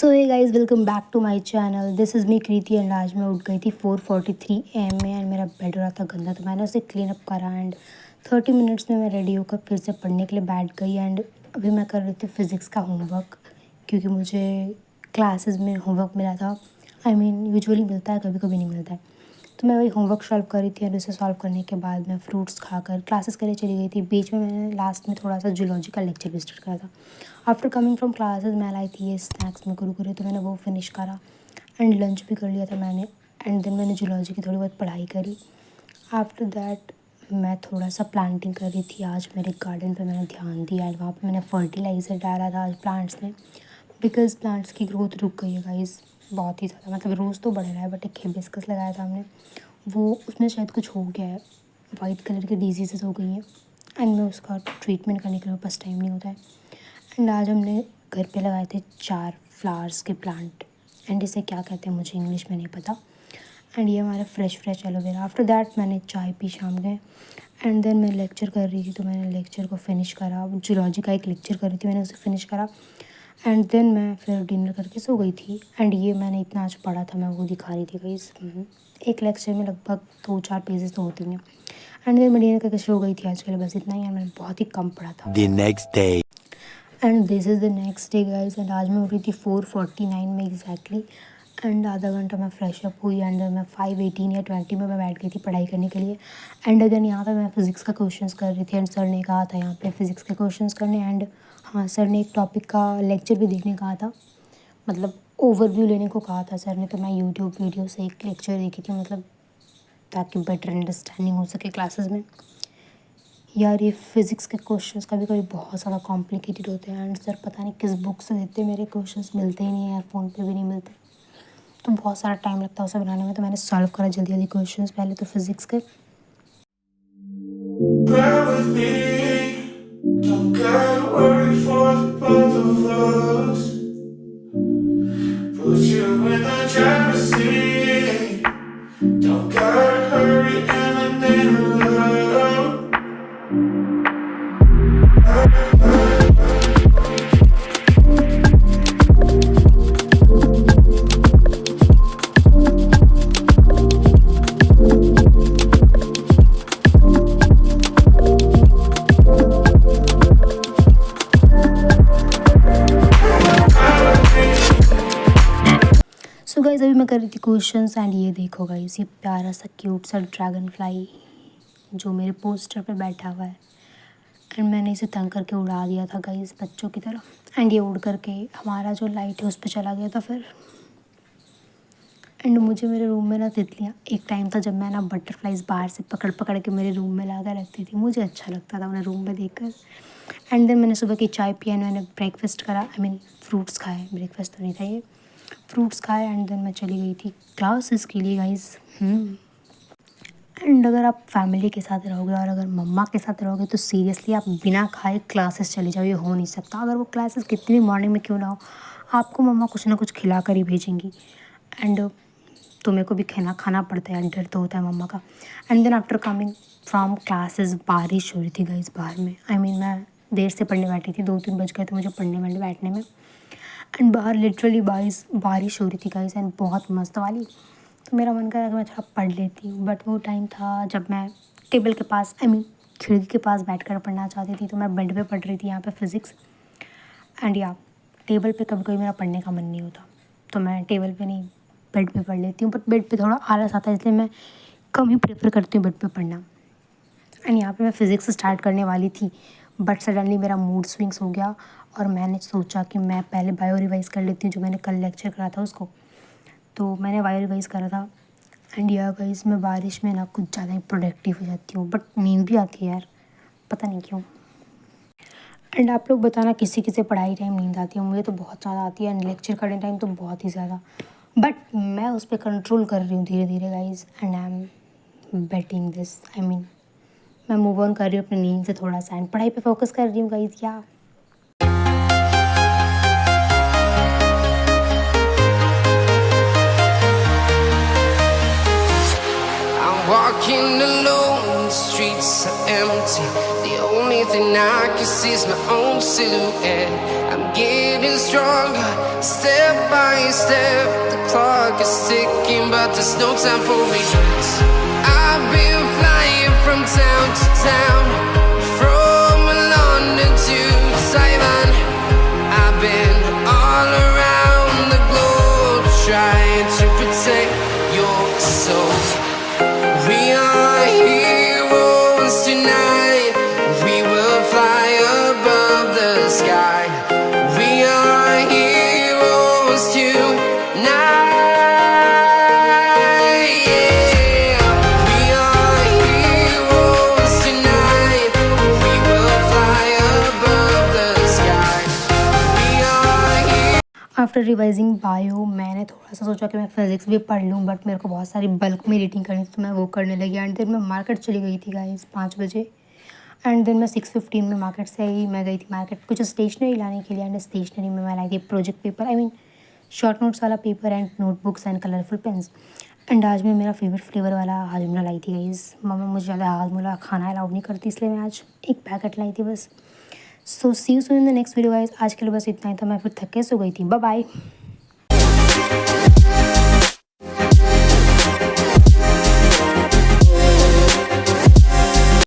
So hey guys, welcome back to my channel. This is me Kriti and आज मैं उठ गई थी 4:43 AM में एंड मेरा बेड हो रहा था गंदा, तो मैंने उसे क्लीन अप करा एंड 30 मिनट्स में मैं रेडी होकर फिर से पढ़ने के लिए बैठ गई। एंड अभी मैं कर रही थी फ़िज़िक्स का होमवर्क, क्योंकि मुझे क्लासेस में होमवर्क मिला था। आई मीन यूजुअली मिलता है, कभी कभी नहीं मिलता है। तो मैं वही होमवर्क सॉल्व कर रही थी और उसे सॉल्व करने के बाद मैं फ्रूट्स खाकर क्लासेस के लिए चली गई थी। बीच में मैंने लास्ट में थोड़ा सा जूलॉजी का लेक्चर भी स्टार्ट करा था। आफ्टर कमिंग फ्रॉम क्लासेस मैं लाई थी ये स्नैक्स में कुरकुरे, तो मैंने वो फिनिश करा एंड लंच भी कर लिया था मैंने। एंड देन मैंने जूलॉजी की थोड़ी बहुत पढ़ाई करी। आफ्टर दैट मैं थोड़ा सा प्लांटिंग कर रही थी। आज मेरे गार्डन पे मैंने ध्यान दिया एंड वहाँ पे मैंने फर्टिलाइज़र डाला था आज प्लांट्स में, बिकॉज प्लांट्स की ग्रोथ रुक गई है गाइस बहुत ही ज़्यादा। मतलब रोज़ तो बढ़ रहा है, बट एक हिबिस्कस लगाया था हमने, वो उसमें शायद कुछ हो गया है, वाइट कलर की डिजीज़ हो गई हैं एंड मैं उसका ट्रीटमेंट करने के लिए पास टाइम नहीं होता है। एंड आज हमने घर पे लगाए थे 4 फ्लावर्स के प्लांट, एंड इसे क्या कहते हैं मुझे इंग्लिश में नहीं पता। एंड ये हमारा फ्रेश एलोवेरा। आफ्टर दैट मैंने चाय पी शाम में एंड देन मैं लेक्चर कर रही थी, तो मैंने लेक्चर को फिनिश करा। जूलॉजी का एक लेक्चर कर रही थी, मैंने उसे फिनिश करा एंड देन मैं फिर डिनर करके सो गई थी। एंड ये मैंने इतना आज पढ़ा था, मैं वो दिखा रही थी गाइस। एक लेक्चर में लगभग 2-4 पेजेस तो होते हैं। एंड देन मैं डिनर करके सो गई थी आज के लिए, बस इतना ही। मैंने बहुत ही कम पढ़ा था। The next day. And this is the next day guys. And आज मैं उठी थी 4:49 में एग्जैक्टली। एंड आधा घंटा मैं फ्रेश अप हुई एंड मैं 5:18 या 20 में मैं बैठ गई थी पढ़ाई करने के लिए। एंड अगेन यहाँ पे मैं फ़िज़िक्स का क्वेश्चंस कर रही थी एंड सर ने कहा था यहाँ पे फ़िज़िक्स के क्वेश्चंस करने। एंड हाँ, सर ने एक टॉपिक का लेक्चर भी देखने कहा था, मतलब ओवरव्यू लेने को कहा था सर ने। तो मैं यूट्यूब वीडियो से एक लेक्चर देखी थी, मतलब ताकि बेटर अंडरस्टैंडिंग हो सके क्लासेस में। यार ये फ़िज़िक्स के क्वेश्चंस कभी कभी बहुत ज़्यादा कॉम्प्लिकेटेड होते हैं एंड सर पता नहीं किस बुक से देते हैं, मेरे क्वेश्चंस मिलते ही नहीं है यार, फ़ोन पे भी नहीं मिलते, तो बहुत सारा टाइम लगता है उसे बनाने में। तो मैंने सॉल्व करा जल्दी जल्दी क्वेश्चंस पहले तो फ़िज़िक्स के। Bear with me, don't get worried for the both of us. Put you in the driver's seat. Don't gotta hurry and I need love. So guys अभी मैं कर रही थी क्वेश्चंस एंड ये देखो गाइस, ये प्यारा सा क्यूट सा ड्रैगन फ्लाई जो मेरे पोस्टर पे बैठा हुआ है। एंड मैंने इसे तंग करके उड़ा दिया था गाइस बच्चों की तरह। एंड ये उड़ करके हमारा जो लाइट है उस पर चला गया था फिर। एंड मुझे मेरे रूम में ना तितलियाँ, एक टाइम था जब मैं ना बटरफ्लाइज बाहर से पकड़ पकड़ के मेरे रूम में ला कर रखती थी, मुझे अच्छा लगता था उन्हें रूम में देख कर। एंड देन मैंने सुबह की चाय पी एंड मैंने ब्रेकफास्ट करा, आई मीन फ्रूट्स खाए, ब्रेकफास्ट तो नहीं था ये, फ्रूट्स खाए। एंड देन मैं चली गई थी क्लासेस के लिए गाइस। एंड अगर आप फैमिली के साथ रहोगे और अगर मम्मा के साथ रहोगे तो सीरियसली आप बिना खाए क्लासेस चले जाओ, ये हो नहीं सकता। अगर वो क्लासेस कितनी भी मॉर्निंग में क्यों ना हो, आपको मम्मा कुछ ना कुछ खिला कर ही भेजेंगी। एंड तुम्हें को भी खाना खाना पड़ता है, डर तो होता है मम्मा का। And then after coming from classes बारिश हो रही थी गाइस बाहर में। आई मीन मैं देर से पढ़ने बैठी थी, 2-3 बज गए थे मुझे पढ़ने बैठने में। एंड बाहर लिटरली बारिश हो रही थी गाइस एंड बहुत मस्त वाली। तो मेरा मन करा कि मैं थोड़ा पढ़ लेती हूँ, बट वो टाइम था जब मैं टेबल के पास, आई मीन खिड़की के पास बैठकर पढ़ना चाहती थी। तो मैं बेड पे पढ़ रही थी यहाँ पे फ़िज़िक्स। एंड या टेबल पे कभी कभी मेरा पढ़ने का मन नहीं होता, तो मैं टेबल पे नहीं बेड पे पढ़ लेती हूँ। बट बेड पे थोड़ा आलस आता है, इसलिए मैं कम ही प्रेफर करती हूँ बेड पे पढ़ना। एंड यहाँ पे मैं फ़िज़िक्स स्टार्ट करने वाली थी, बट सडनली मेरा मूड स्विंग्स हो गया और मैंने सोचा कि मैं पहले बायो रिवाइज़ कर लेती हूँ, जो मैंने कल लेक्चर करा था उसको। तो मैंने बायो रिवाइज़ करा था। एंड या गाइस मैं बारिश में ना कुछ ज़्यादा ही प्रोडक्टिव हो जाती हूँ, बट नींद भी आती है यार, पता नहीं क्यों। एंड आप लोग बताना किसी किसी पढ़ाई टाइम नींद आती है, मुझे तो बहुत ज़्यादा आती है एंड लेक्चर करने टाइम तो बहुत ही ज़्यादा। बट मैं उस पर कंट्रोल कर रही हूँ धीरे धीरे guys, and I am betting this, I mean मैं मूव ऑन कर रही हूँ अपनी नींद से थोड़ा सा एंड पढ़ाई पे फोकस कर रही हूँ गाइस। या I'm walking alone, the streets so empty. The only thing I can see is my own silhouette. I'm getting stronger, step by step. The clock is ticking, but there's no time for regrets. I've been flying from town to town, from London to Taiwan. I've been all around the globe trying to protect your soul. We are heroes tonight. We will fly above the sky. We are heroes tonight. Yeah. We are heroes tonight. We will fly above the sky. We are heroes. After revising bio मैंने थोड़ा सा सोचा कि मैं physics भी पढ़ लूँ, but मेरे को बहुत सारी बल्क में रीडिंग करनी थी तो मैं वो करने लगी। एंड देन मैं मार्केट चली गई थी गाइस 5 बजे। एंड देन मैं 6:15 में मार्केट से आई। मैं गई थी मार्केट कुछ स्टेशनरी लाने के लिए, एंड स्टेशनरी में मैं लाई थी project paper, I mean short notes वाला paper and notebooks and colourful pens. And आज मैं मेरा फेवरेट फ्लेवर वाला हाजमोला लाई थी गाइस। मम्मा मुझे ज़्यादा हाजमोला खाना अलाउड नहीं करती, इसलिए मैं आज एक पैकेट लाई थी बस। So see you soon in the next video guys. आज के लिए बस इतना ही था, मैं फिर थक के सो गई थी। Bye bye.